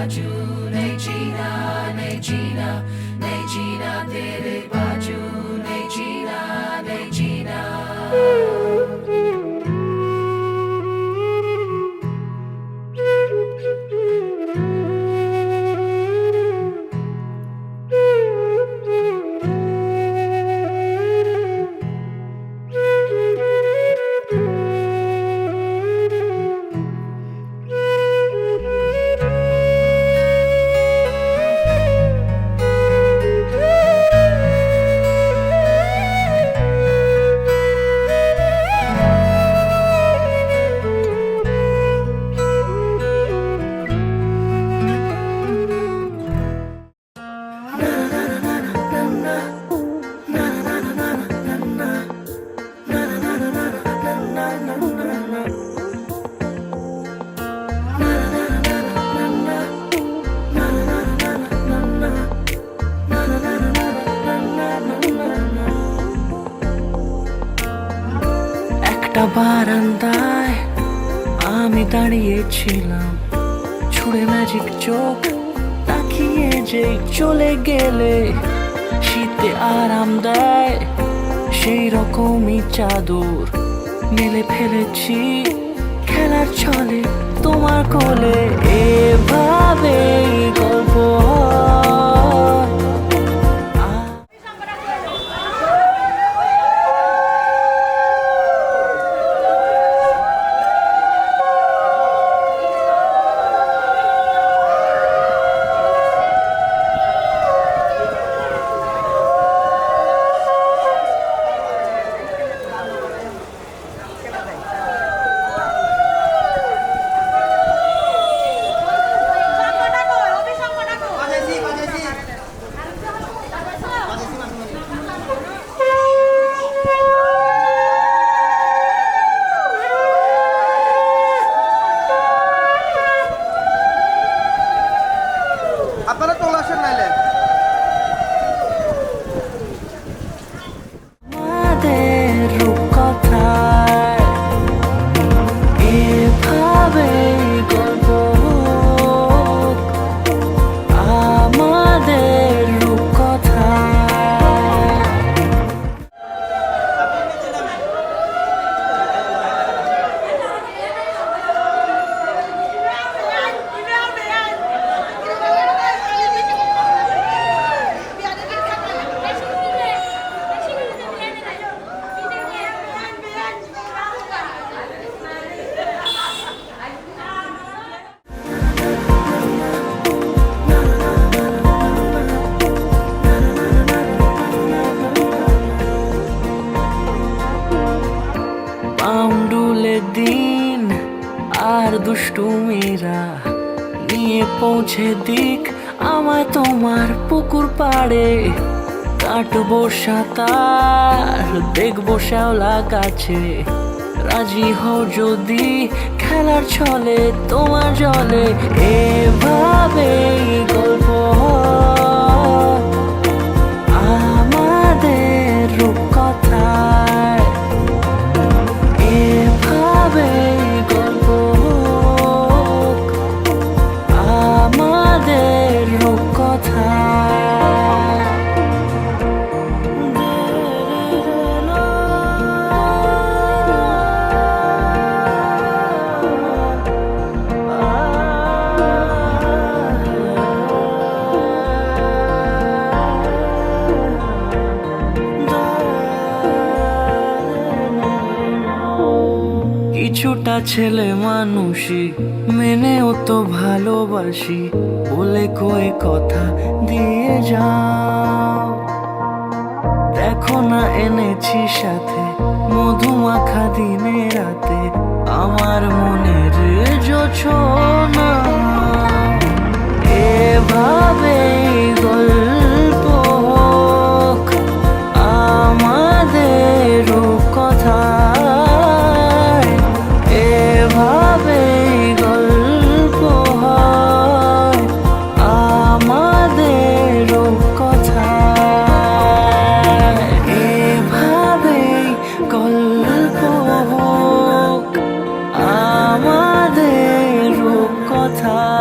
बाजू नहीं जीना, नहीं जीना, नहीं जीना तेरे बाजू नहीं जीना, नहीं जीना। একটা বারান্দায় আমি দাঁড়িয়েছিলাম, ছুঁড়ে ম্যাজিক চোখ তাকিয়ে যেই চলে গেলে, শীতে আরাম দেয় সেই রকমই চাদর মেলে ফেলেছি খেলার ছলে তোমার কোলে। এভাবে গল্প আপনারা চলে আসেন নাইলে। আমাদের রূপকথায় এভাবে গল্প হোক, আমাদের রূপকথায়। পাউন্ডুলে দিন আর দুষ্টুমিরা নিয়ে পৌঁছে দিক আমায় তোমার পুকুর পাড়ে। কাটবো সাঁতার, দেখবো শ্যাওলা গাছে, রাজি হও যদি খেলার ছলে তোমার জলে। এভাবেই গল্প আমাদের রূপকথায়, এভাবেই গল্প হোক, আমাদের রূপকথায়। কিছুটা ছেলে মানুষই মেনেও তো ভালোবাসি, বলে কয়ে কথা দিয়ে যাও। দেখো না এনেছি সাথে মধুমাখা দিনে রাতে, আমার মনের জোছনা। এভাবেই গল্প হোক, আমাদের রূপকথায়। এভাবেই গল্প হয় আমাদের রূপকথায়। এভাবেই গল্প হোক আমাদের রূপকথায়।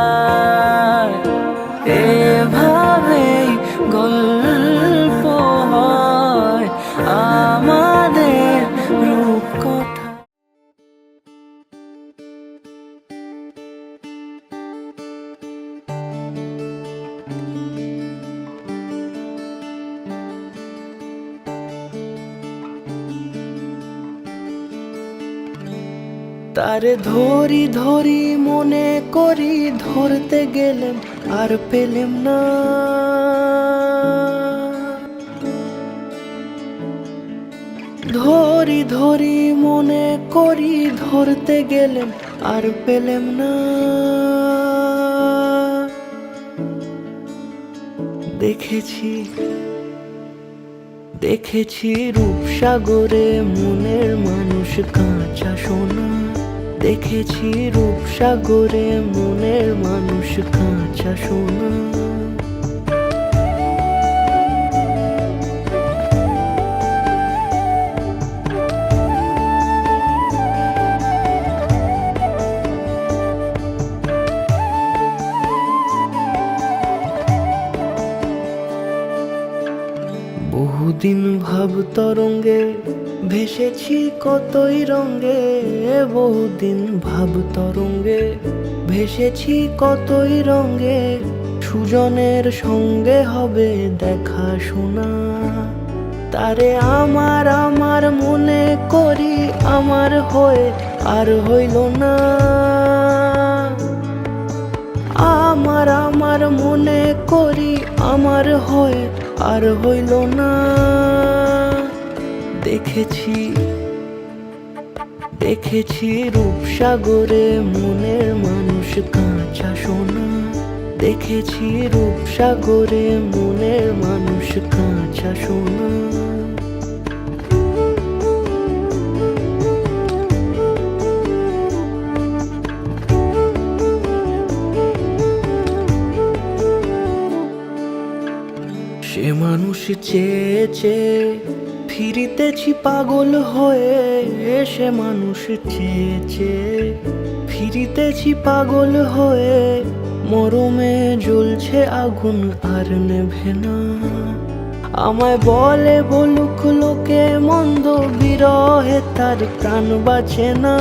তারে ধরি ধরি মনে করি, ধরতে গেলেম আর পেলেম না। ধরি ধরি মনে করি, ধরতে গেলেম আর পেলেম না। দেখেছি দেখেছি রূপসাগরে মনের মানুষ কাঁচা সোনা। দেখেছি রূপসাগরে মনের মানুষ কাঁচা সোনা। বহুদিন ভাব তরঙ্গে ভেসেছি কতই রঙ্গে। বহুদিন ভাব তরঙ্গে ভেসেছি কতই রঙ্গে। সুজনের সঙ্গে হবে দেখা শোনা। তারে আমার আমার মনে করি, আমার হয়ে আর হইল না। আমার আমার মনে করি, আমার হয়ে আর হইল না। দেখেছি দেখেছি রূপসাগরে মনের মানুষ কাঁচা সোনা। দেখেছি রূপসাগরে মনের মানুষ কাঁচা সোনা। সে মানুষ চেয়ে চেয়ে ফিরিতেছি পাগল হয়ে। সে মানুষ চেয়ে চেয়ে ফিরিতেছি পাগল হয়ে। মরমে জ্বলছে আগুন আর নেভে না। আমায় বলে বলুক লোকে মন্দ, বিরহে তার প্রাণ বাঁচে না।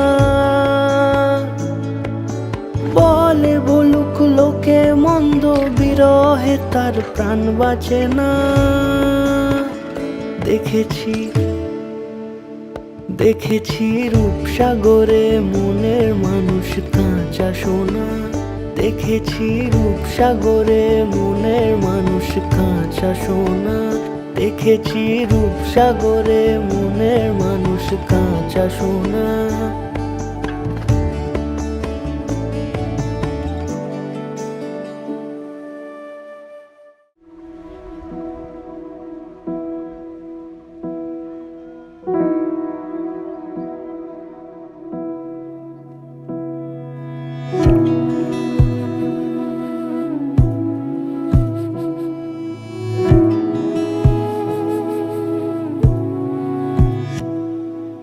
বলে বলুক লোকে মন্দ, বিরহে তার প্রাণ বাঁচে না। দেখেছি দেখেছি রূপসাগরে মনের মানুষ কাঁচা সোনা। দেখেছি রূপসাগরে মনের মানুষ কাঁচা সোনা। দেখেছি রূপসাগরে মনের মানুষ কাঁচা সোনা।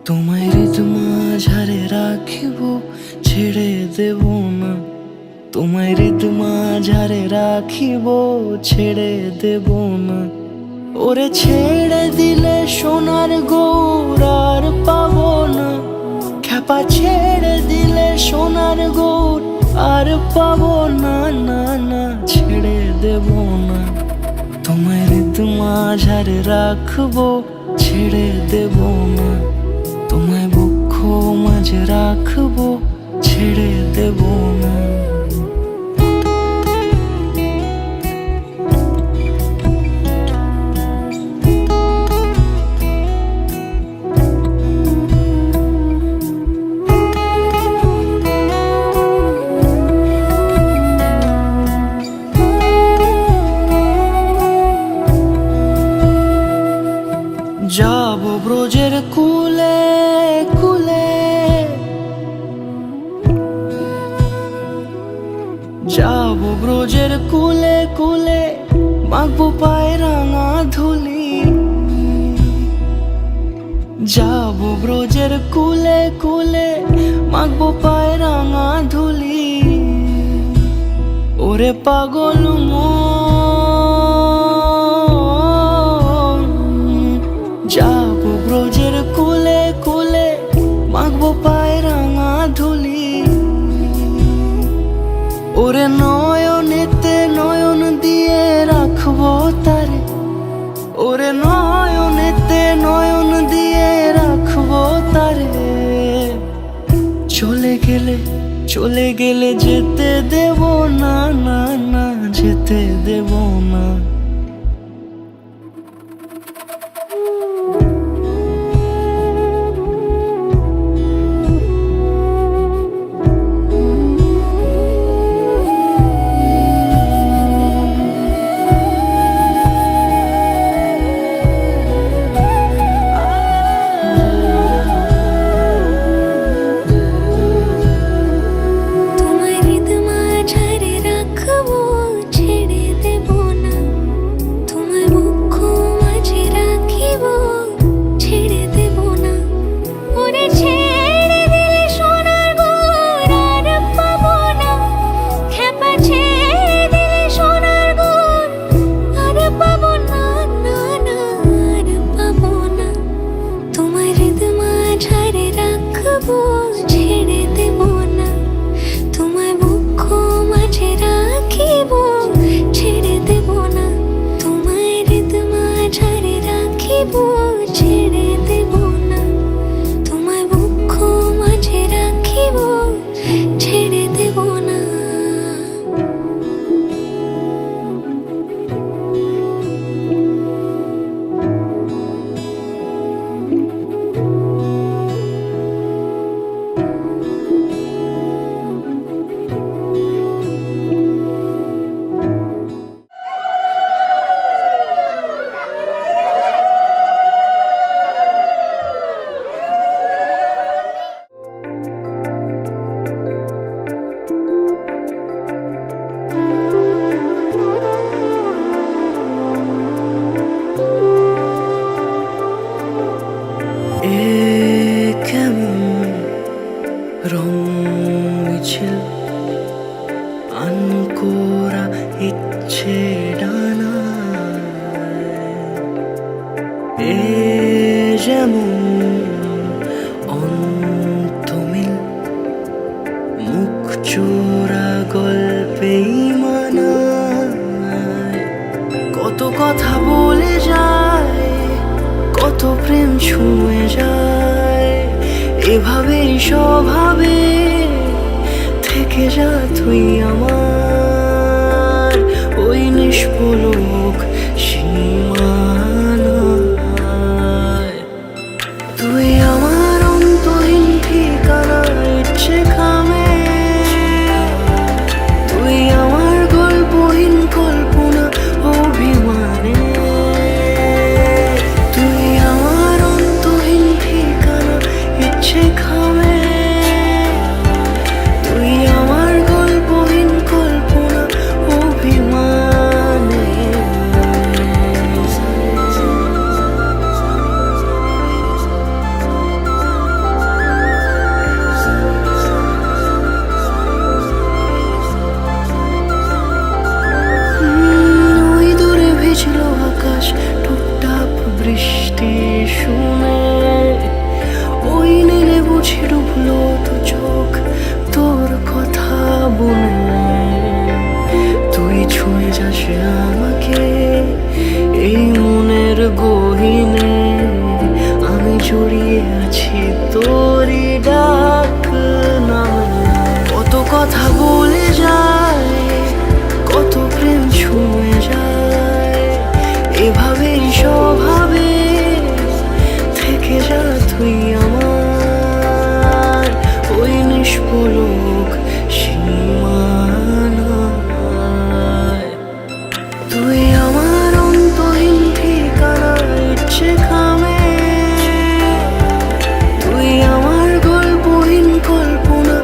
তোমায় হৃদ মাঝারে রাখিব, ছেড়ে দেব না। তোমায় হৃদ মাঝারে রাখিব, ছেড়ে দেব না। ওরে ছেড়ে দিলে সোনার গৌর আর পাবো না। খ্যাপা ছেড়ে দিলে সোনার গৌর আর পাবো না। না না ছেড়ে দেব না। তোমায় হৃদ মাঝারে রাখবো, ছেড়ে দেব না। তোমায় বক্ষ মাঝে রাখবো, ছেড়ে দেব না। যাব ব্রজের কুলে কুলে, যাব ব্রজের কুলে কুলে। মাখবো পায়ে রাঙা ধুলি। যাব ব্রজের কুলে কুলে, মাখবো পায়ে রাঙা ধুলি। ওরে পাগল মন, যাব ব্রজের কুলে কুলে, মাখবো পায়ে রাঙা ধুলি। ওরে নয়নেতে নয়ন দিয়ে রাখবো তারে। ওরে নয়নেতে নয়ন দিয়ে রাখবো তারে। চলে চলে গেলে যেতে দেব না, না না যেতে দেব না। রং মিছিল আনকোরা ইচ্ছে ডানা, এ যেমন অন্তমিল মুখ চোরা গল্পেই মানায়। কত কথা বলে যায়, কত প্রেম ছুঁয়ে যায়, এভাবেই স্বভাবে থেকে যা তুই আমার ওই নিষ্পলক সীমানায়। তুই আমার অন্তহীন ঠিকানা ইচ্ছে খামে, তুই আমার গল্পহীন কল্পনা অভিমানে। তুই আমার অন্তহীন ঠিকানা ইচ্ছে খামে, তুই আমার গল্পহীন কল্পনা অভিমানে। ওই দূরে ভিজল আকাশ টুপটাপ বৃষ্টি শুনে, ওই নীলে বুঝি ডুবলো তো চোখ তোর কথা বলে। তুই ছুঁয়ে যাস আমাকে এই মনের গহীনে, আমি জড়িয়ে আছি তোরই ডাক নামে। কত কথা বলে যায়, কত প্রেম ছুঁয়ে যায়, এভাবেই স্বভাবে থেকে যা তুই আমার ওই নিষ্পলক সীমানায়। তুই আমার অন্তহীন ঠিকানা ইচ্ছে খামে, তুই আমার গল্পহীন কল্পনা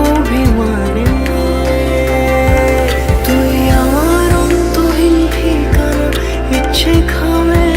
অভিমানে। তুই আমার অন্তহীন ঠিকানা ইচ্ছে খামে,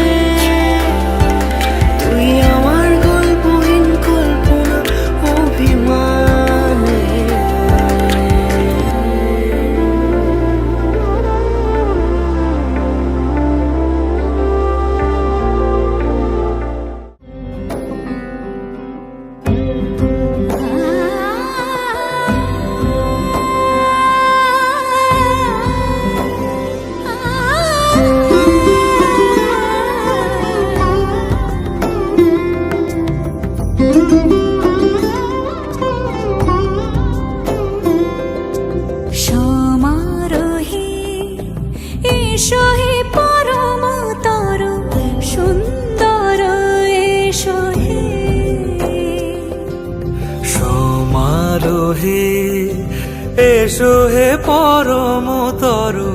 এসো হে পরম তরু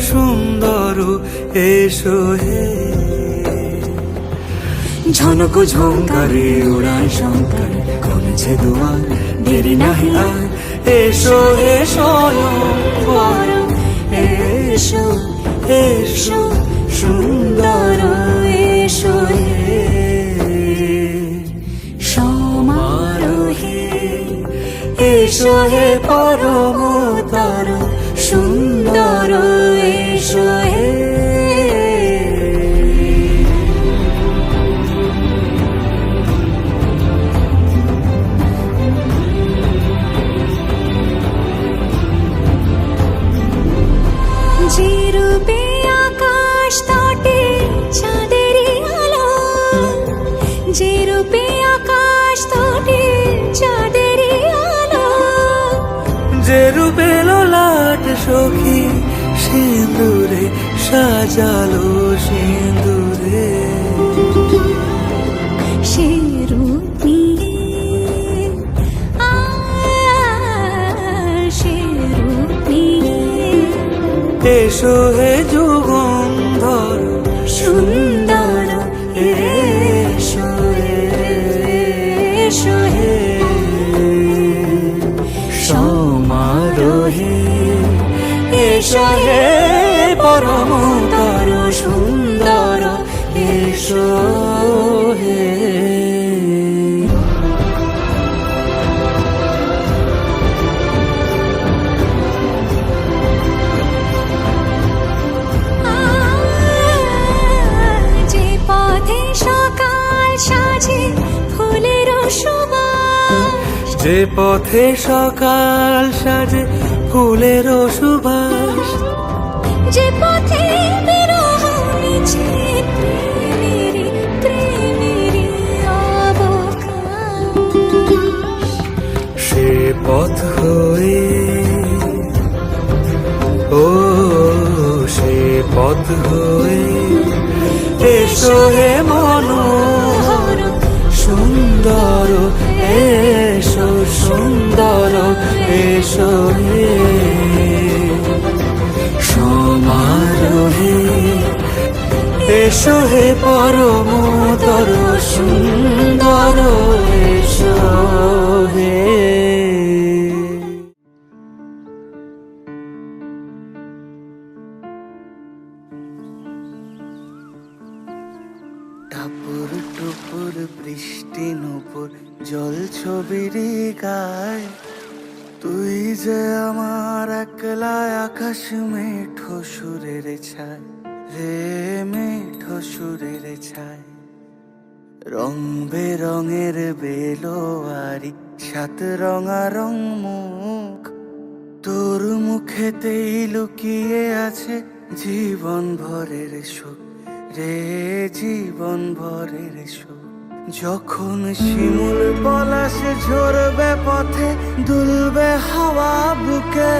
সুন্দর, এসো হে ঝনক ঝঙ্কারে উড়ান শঙ্কর, কমেছে দুয়ার দেরি নাহি আর, এসো হে স্বয়ং পরম, এসো এসো সুন্দর, এসো হে সমারোহে, এসো হে পরম তরু সুন্দর, এসো হে যে রূপে আকাশ তটে চাঁদেরই আলো, যে রূপে আকাশ তটে চাঁদেরই আলো, যে রূপে ললাট সখী সিঁদুরে সাজালো সিঁদুরে, সে রূপ নিয়ে সে রূপ নিয়ে এসো হে যুগন্ধর সুন্দর, এসো এসো হে সমারোহে, এসো হে পরম তরু সুন্দর, এসো হে যে পথে সকাল সাজে ফুলের সুবাস, যে পথে সকাল সাজে ফুলের সুবাস, যে পথে বিরহ মিছে প্রেমেরই প্রেমেরই অবকাশ, সে পথ হয়ে ও সে পথ হয়ে, এসো হে মনোহর সুন্দর, এসো সুন্দর, এসো হে সমারোহে, এসো হে পরম তরু সুন্দর, এসো হে টাপুর টুপুর বৃষ্টি নুপুর জল ছবির গায়, তুই যে আমার একলা আকাশ মেঠো সুরের ছায়, রে মেঠো সুরের ছায়, রং বেরঙের বেলোয়ারি সাত রঙা রং মুখ, তোর মুখেতেই লুকিয়ে আছে জীবন ভরের সুখ, রে জীবন ভরের সুখ। যখন শিমুল পলাশে ঝরবে পথে দুলবে হাওয়া বুকে,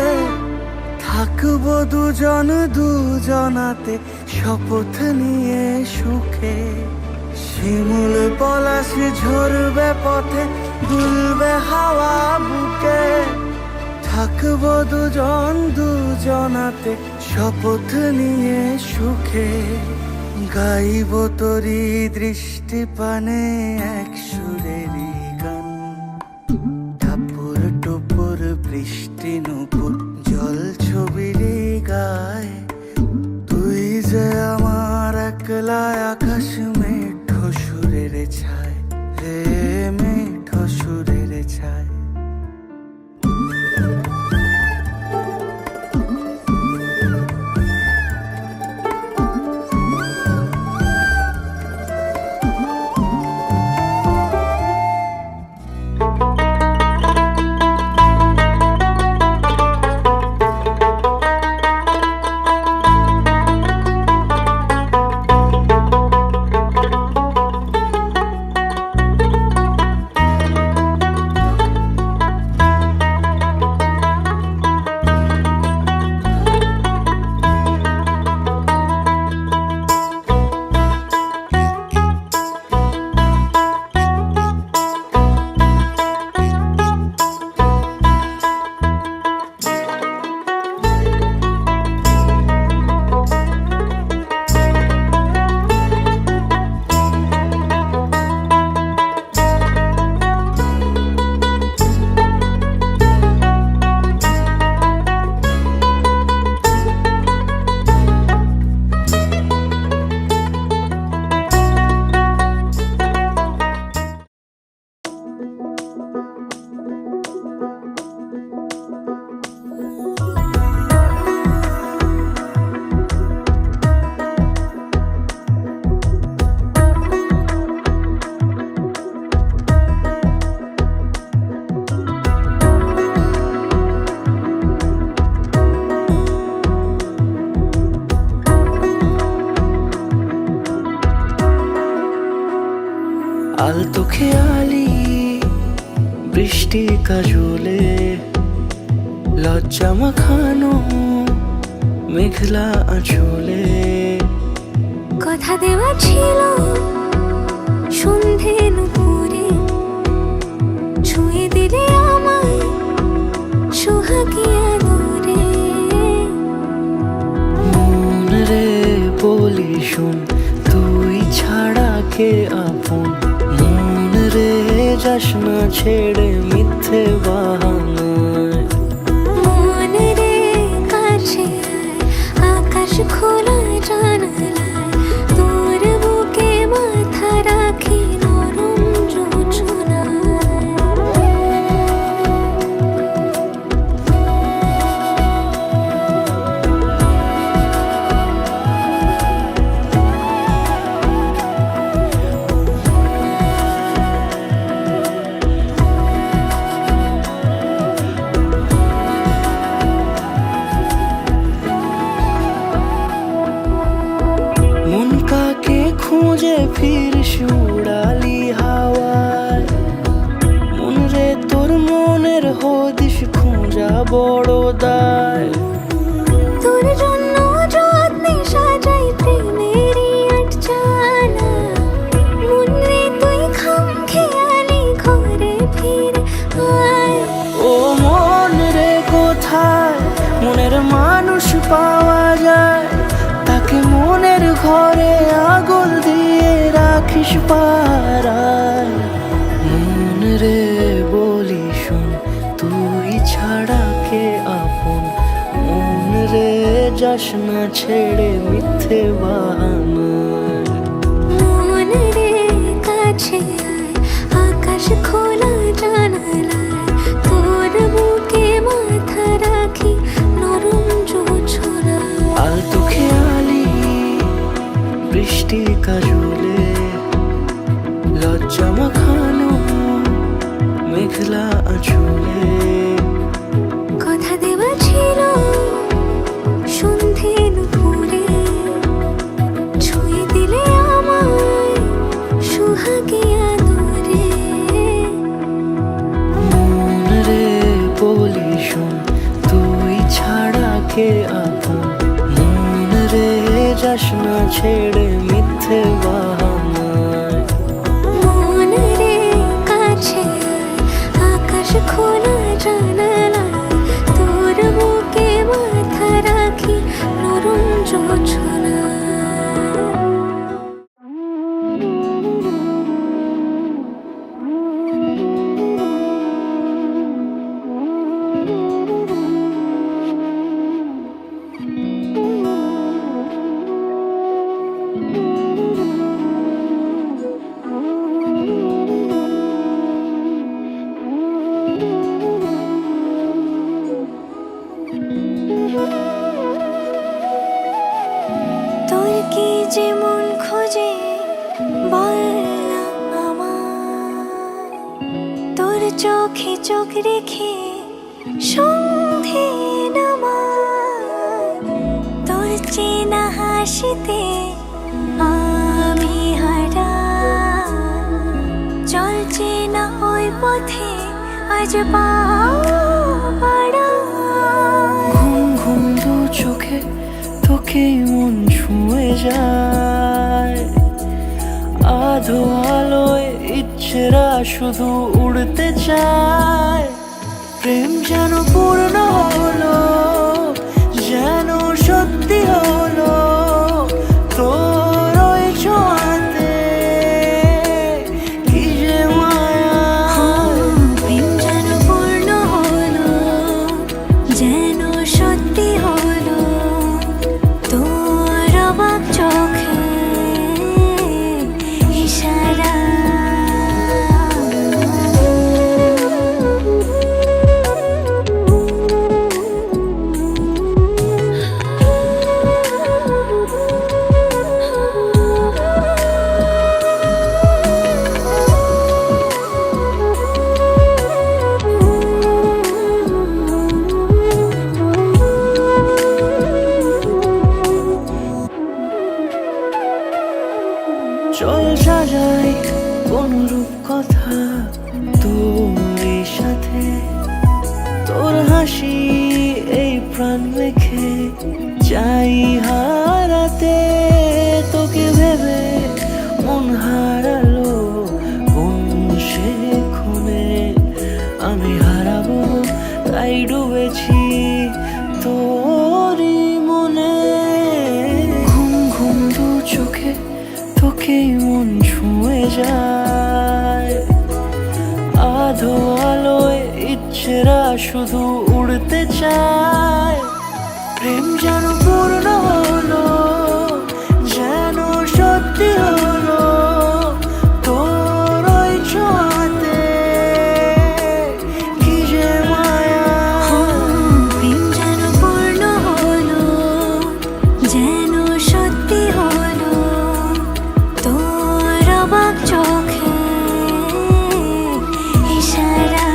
থাকবো দুজন দুজনাতে শপথ নিয়ে সুখে। শিমুল পলাশে ঝরবে পথে দুলবে হাওয়া বুকে, থাকবো দুজন দুজনাতে শপথ নিয়ে সুখে। গাইব তোরি দৃষ্টি পানে এক সুরেরই গান, টাপুর টুপুর বৃষ্টি নুপুর জল ছবির গায়, তুই যে আমার একলা আকাশ মেঠো সুরের ছায়, রে মেঠো সুরের ছায়। আলতো খেয়ালি বৃষ্টি কাজলে লজ্জা মাখানো মেঘলা আঁচলে কথা দেওয়া ছিল সন্ধে নুপুরে ছুঁয়ে দিলে আমায় সোহাগী আদরে মন রে বলি শোন তুই ছাড়া কে আপন মন রে যাস না ছেড়ে মিথ্যে বাহানায় মন রে কাছে আয়, আকাশ খোলা জানালায় তোর বুকে মাথা রাখি নরম যোছনায় মন কাকে খুঁজে ফিরিস উড়ালি হাওয়ায় মন রে তোর মনের হদিস খোঁজা বড় দায় তোর জন্য যত্নে সাজাই প্রেমেরই আটচালা মন রে তুই খাম খেয়ালি ঘরে ফিরে আয় ও মন রে কোথায় মনের মানুষ পাওয়া যায় তাকে মনের ঘরে আগুন দিয়ে রাখিস পাড়ায় মন রে বলি শোন তুই ছাড়া কে আপন মন রে যাস না ছেড়ে মিথ্যে বাহানায় মন রে কাছে আয়, আকাশ খোলা জানালায় তোর বুকে মাথা রাখি নরম যোছনায় আলতো খেয়ালি বৃষ্টি কাজলে লজ্জা মাখানো মেঘলা আঁচলে কথা দেওয়া ছিল সন্ধে নুপুরে ছুঁয়ে দিলে আমায় সোহাগী আদরে মন রে বলি শোন তুই ছাড়া কে আপন মন রে যাস না ছেড়ে মিথ্যে বাহানায় মন রে কাছে আয়, আকাশ খোলা জানালায় তোর বুকে মাথা রাখি নরম যোছনায় তোর কি যে মন খোঁজে বল না আমায় তোর চোখে চোখ রেখে সন্ধে নামায় তোর চেনা হাসিতে আমি হারাই চল চেনা ওই পথে আজ পা বাড়াই ঘুম ঘুম দু চোখে তোকেই মন ছুঁয়ে যায় আধো আলোয় ইচ্ছেরা শুধু উড়তে চায় প্রেম যেন পূর্ণ হলো যেন সত্যি হলো তোর ওই ছোঁয়াতে কি যে মায়া প্রেম যেন পূর্ণ হলো যেন সত্যি হলো তোর অবাক চোখে ইশারা কোন রূপ কথা তোর এই সাথে, তোর হাসি এই প্রাণ মেখে চাই হারাতে তোকে ভেবে মন হারালো কোন সে ক্ষণে। আমি হারাবো তাই ডুবেছি তোরই মনে। ঘুম ঘুম দু চোখে তোকেই মন ছুঁয়ে যায়, আধো আলোয় ইচ্ছেরা শুধু উড়তে চায়। প্রেম যেন পূর্ণ হলো, যেন সত্যি হলো তোর ওই ছোঁয়াতে, কি যে মায়া। প্রেম যেন পূর্ণ হলো, যেন সত্যি হলো তোর অবাক চোখে ইশারা।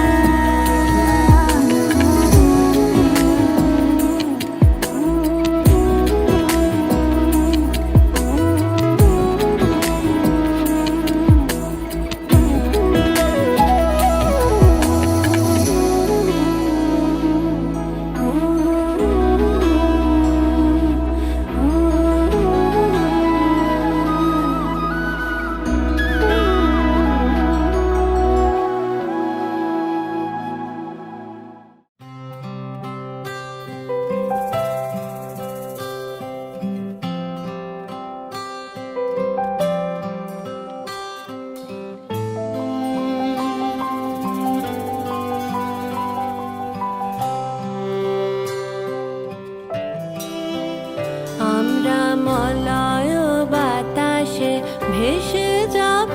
আমরা মলয় বাতাসে ভেসে যাব,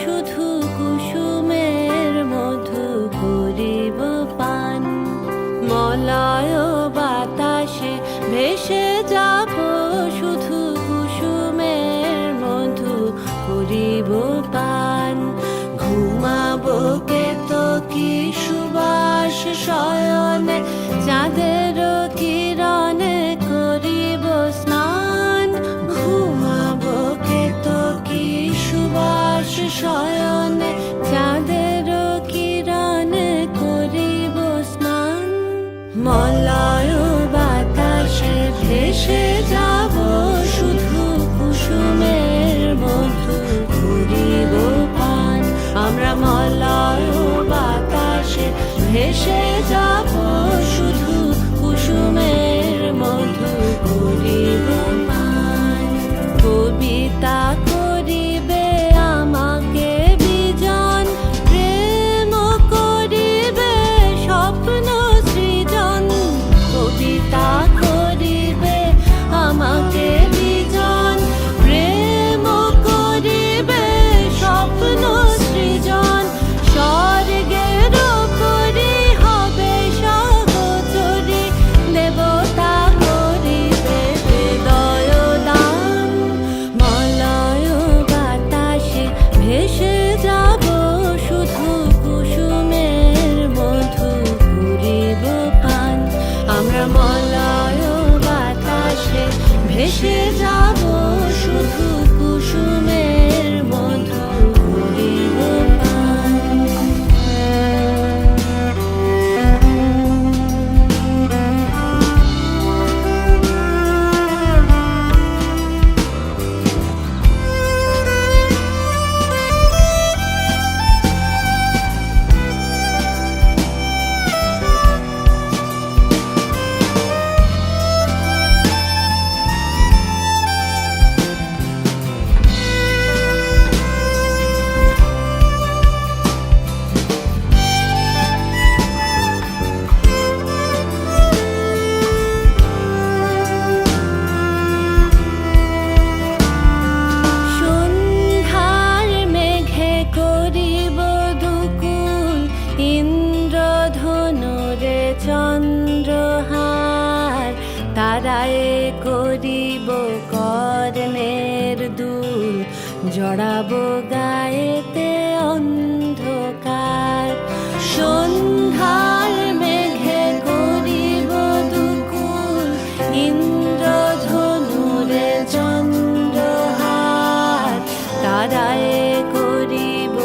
শুধু কুসুমের মধু করিব পান। মলয় বাতাসে ভেসে যাব, শুধু কুসুমের মধু করিব পান। ঘুমাবো কেতকী সুবাস শয়নে, চাঁদের কিরণে করিব স্নান। ঘুমাবো কেতকী সুবাস শয়নে, চাঁদের কিরণে করিব স্নান। মলয় বাতাসে ভেসে যাব, শুধু কুসুমের মধু করিব পান। আমরা মলয় বাতাসে ভেসে যাব, শুধু কুসুমের মধু করিব পান। কবিতা করিবে আমাকে বিজন, প্রেম করিবে স্বপ্ন সৃজন। কবিতা করিবে আমাকে বিজন, প্রেম করিবে স্বপ্ন সৃজন। স্বর্গের করি হবে সহচরী, দেবতা করিবে হৃদয় দান। মলয় বাতাসে ভেসে যাব, শুধু কুসুমের মধু করিব পান। আমরা মলয় বাতাসে ভেসে যাব, শুধু কুসুমের মধু করিব পান। সন্ধ্যার মেঘে করিব দুকুল, ইন্দ্রধনুরে চন্দ্রহার। তারায় করিব কর্ণের দুল, জড়াবো গায়েতে অন্ধকার। সন্ধ্যার মেঘে করিব দুকুল, ইন্দ্রধনুরে চন্দ্রহার। তারায় করিব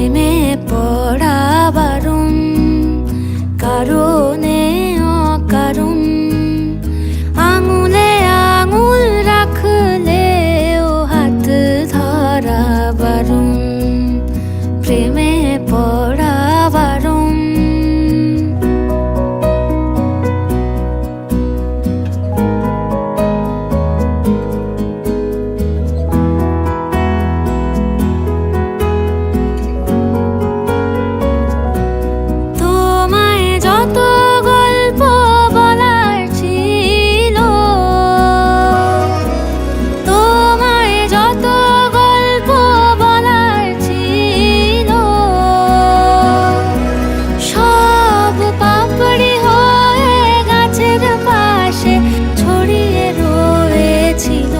প্রেমে পড়া বারণ, কারণে অকারণ। আঙুলে আঙুল রাখলেও হাত ধরা বারণ, প্রেমে পড়া বারণ। তোমায় যত গল্প বলার ছিল, তোমায় যত গল্প বলার ছিল, সব পাপড়ি হয়ে গাছের পাশে ছড়িয়ে রয়েছিল।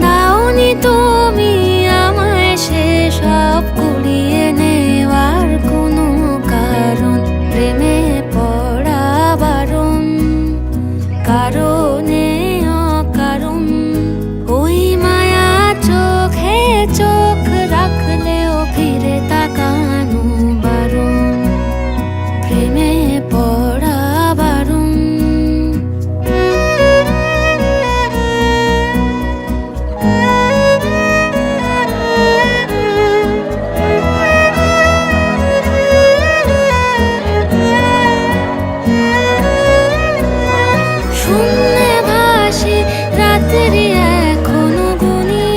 দাওনি তুমি আমায় সেসব কুড়িয়ে নেওয়ার কোনো কারণ, প্রেমে পড়া বারণ, কারণে অকারণ। ওই মায়া চোখে চোখ রাখলেও ফিরে তাকানো বারণ, প্রেমে পড়া বারণ। শূন্যে ভাসি রাত্রি এখনো গুনি,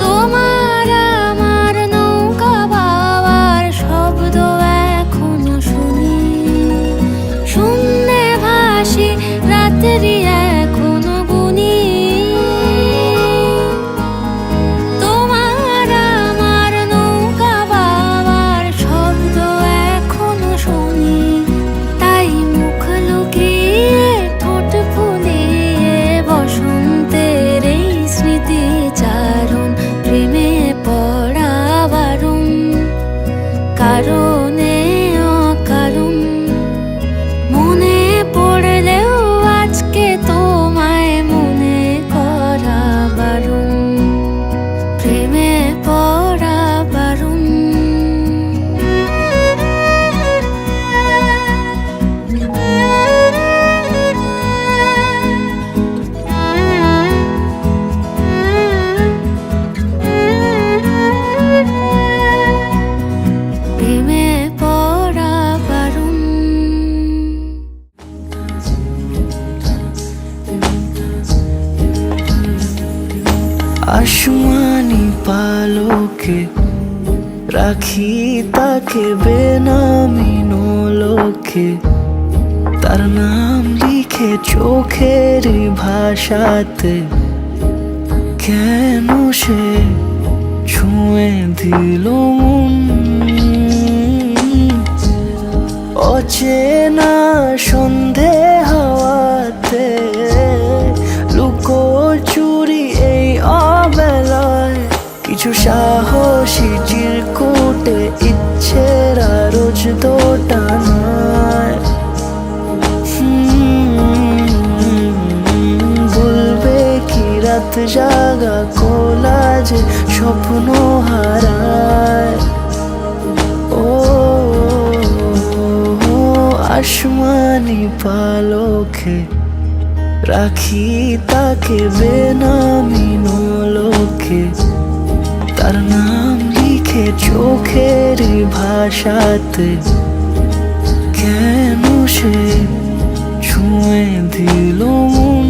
তোমার আমার নৌকা বাবার শব্দ এখনো শুনি। শূন্যে ভাসি রাত্রি এখনো গুনি, তোমার আমার নৌকা বাবার শব্দ এখনো শুনি। তাই মুখ লুকিয়ে ঠোঁট ফুলিয়ে বসন্তের এই স্মৃতিচারণ, প্রেমে পড়া বারণ, কারণে অকারণ। মনে পড়লেও আজকে তোমায় মনে করা বারণ, প্রেমে পড়া বারণ। প্রেমে পড়া বারণ। আসমানি পালকে রাখি তাকে বেনামি নোলকে, তার নাম লিখে চোখের ভাষাতে। কেন সে ছুঁয়ে দিল মন, অচেনা সন্ধে হাওয়াতে। লুকোচুরি এই অবেলায় কিছু সাহসী চিরকুটে ইচ্ছের রোজ দোটানায়। বলবে কি রাত জাগা কোলাজে স্বপ্ন হারায়। ও আসমানি পালকে রাখি তাকে বেনামি নোলকে, তার নাম লিখে চোখের ভাষাতে। কেন সে ছুঁয়ে দিল মন,